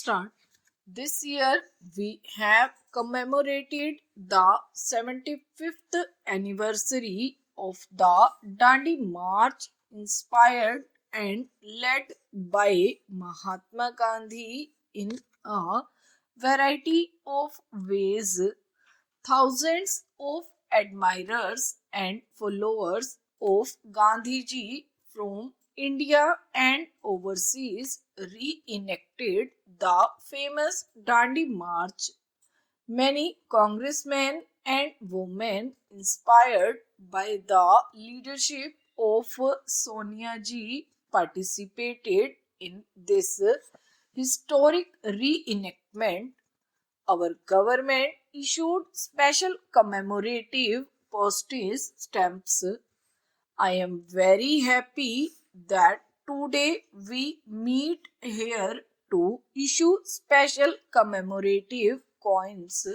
start. This year we have commemorated the 75th anniversary of the Dandi March, inspired and led by Mahatma Gandhi in a variety of ways. Thousands of admirers and followers of Gandhiji from India and overseas reenacted the famous Dandi March. Many congressmen and women, inspired by the leadership of Sonia Ji, participated in this historic reenactment. Our government issued special commemorative postage stamps. I am very happy that today we meet here to issue special commemorative coins.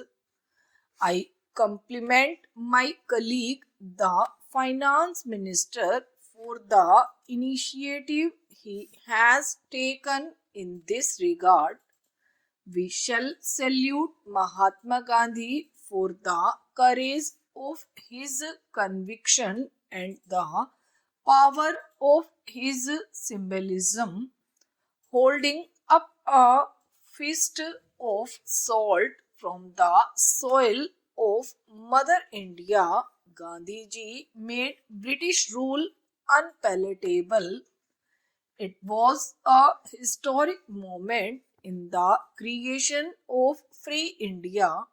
I compliment my colleague, the finance minister, for the initiative he has taken in this regard. We shall salute Mahatma Gandhi for the courage of his conviction and the power of his symbolism. Holding up a fist of salt from the soil of Mother India, Gandhiji made British rule unpalatable. It was a historic moment in the creation of free India.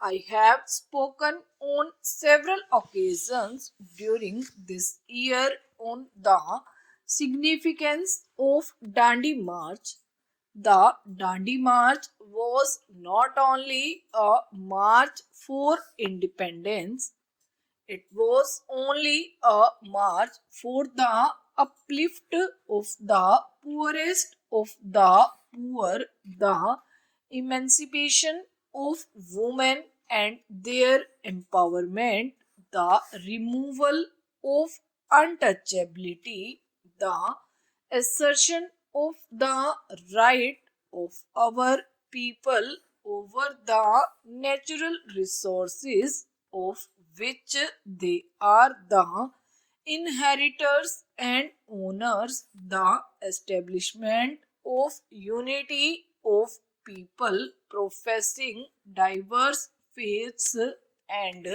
I have spoken on several occasions during this year on the significance of Dandi March. The Dandi March was not only a march for independence, it was only a march for the uplift of the poorest of the poor, the emancipation of women and their empowerment, the removal of untouchability, the assertion of the right of our people over the natural resources of which they are the inheritors and owners, the establishment of unity of people professing diverse faiths, and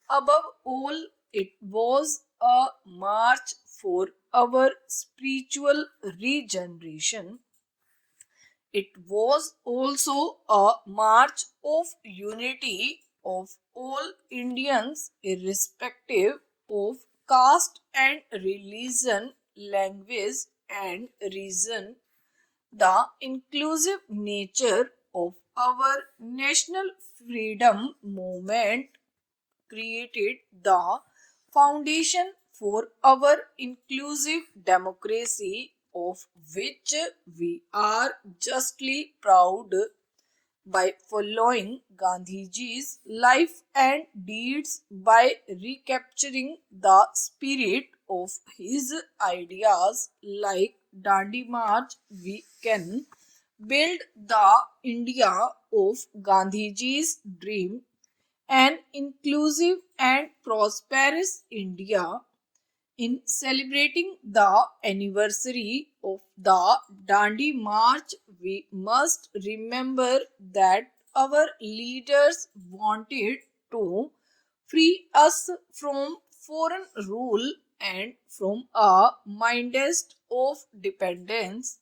above all, it was a march for our spiritual regeneration. It was also a march of unity of all Indians, irrespective of caste and religion, language and reason. The inclusive nature of our national freedom movement created the foundation for our inclusive democracy, of which we are justly proud. By following Gandhiji's life and deeds, by recapturing the spirit of his ideas like Dandi March, we can build the India of Gandhiji's dream, an inclusive and prosperous India. In celebrating the anniversary of the Dandi March, we must remember that our leaders wanted to free us from foreign rule and from a mindest of dependence.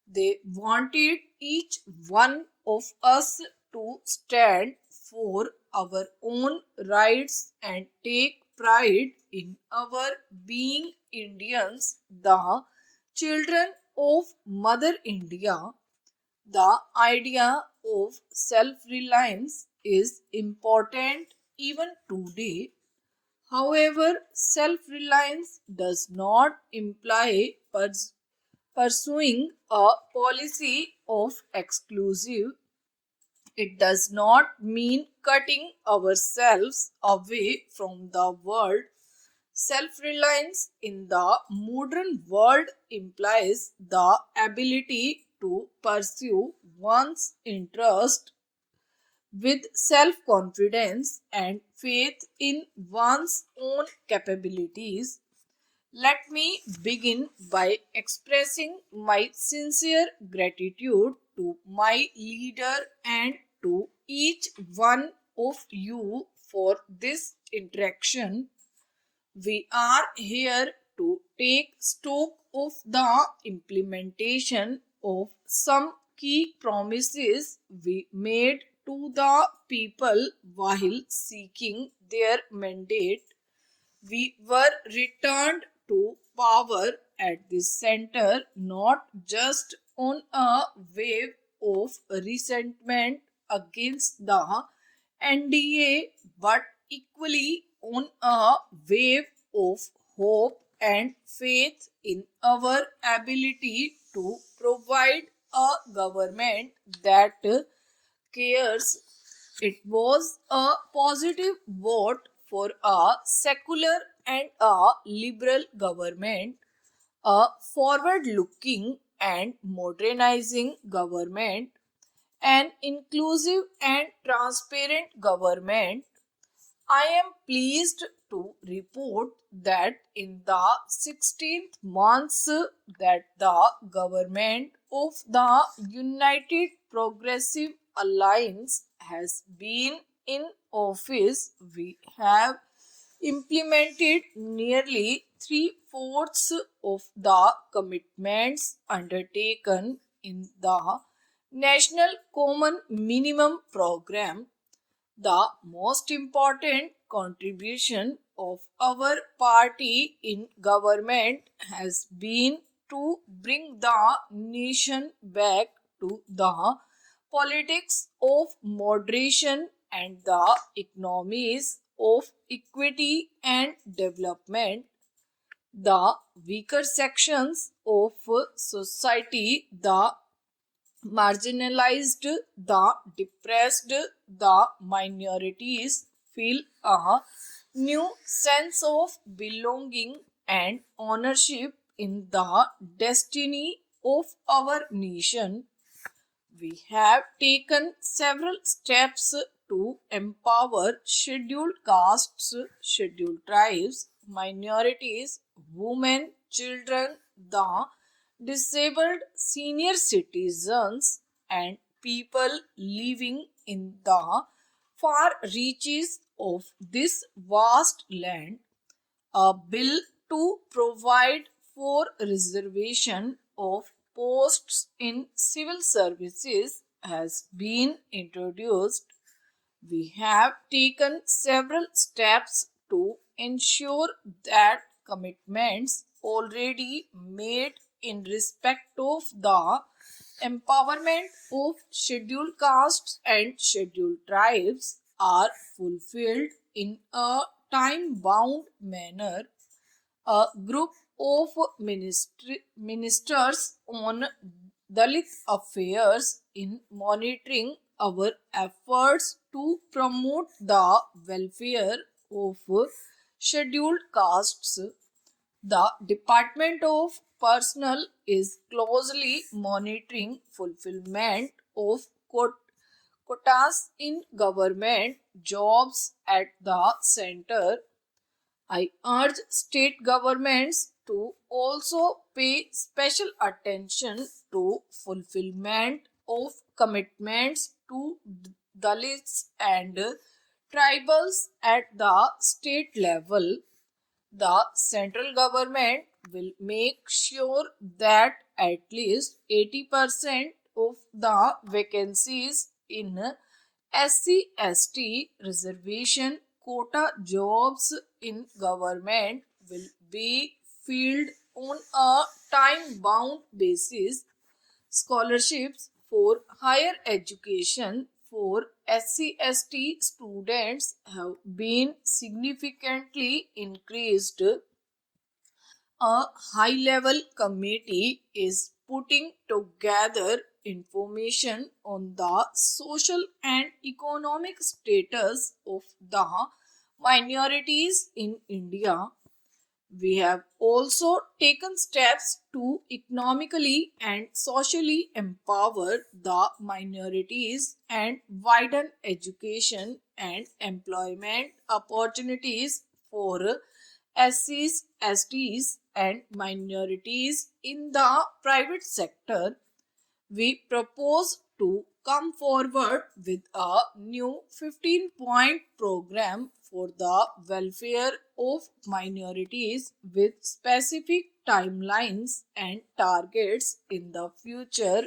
They wanted each one of us to stand for our own rights and take pride in our being Indians, the children of Mother India. The idea of self reliance is important even today. However, self reliance does not imply pursuing a policy of exclusive. It does not mean cutting ourselves away from the world. Self reliance in the modern world implies the ability to pursue one's interest with self-confidence and faith in one's own capabilities. Let me begin by expressing my sincere gratitude to my leader and to each one of you for this interaction. We are here to take stock of the implementation of some key promises we made to the people while seeking their mandate. We were returned to power at the center not just on a wave of resentment against the NDA but equally on a wave of hope and faith in our ability to provide a government that cares. It was a positive vote for a secular and a liberal government, a forward looking and modernizing government, an inclusive and transparent government. I am pleased to report that in the 16th months that the government of the United Progressive Alliance has been in office, we have implemented nearly three-fourths of the commitments undertaken in the National Common Minimum Program. The most important contribution of our party in government has been to bring the nation back to the politics of moderation and the economies of equity and development. The weaker sections of society, the marginalized, the depressed, the minorities feel a new sense of belonging and ownership in the destiny of our nation. We have taken several steps to empower scheduled castes, scheduled tribes, minorities, women, children, the disabled, senior citizens, and people living in the far reaches of this vast land. A bill to provide for reservation of posts in civil services has been introduced. We have taken several steps to ensure that commitments already made in respect of the empowerment of scheduled castes and scheduled tribes are fulfilled in a time bound manner. A group of ministers on Dalit affairs in monitoring our efforts to promote the welfare of scheduled castes. The Department of Personnel is closely monitoring fulfillment of quotas in government jobs at the center. I urge state governments to also pay special attention to fulfillment of commitments to Dalits and tribals at the state level. The central government will make sure that at least 80% of the vacancies in SC/ST reservation quota jobs in government will be filled on a time bound basis. Scholarships for higher education for SC/ST students have been significantly increased. A high level committee is putting together information on the social and economic status of the minorities in India. We have also taken steps to economically and socially empower the minorities and widen education and employment opportunities for SCs, STs, and minorities in the private sector. We propose to come forward with a new 15-point program for the welfare of minorities with specific timelines and targets in the future.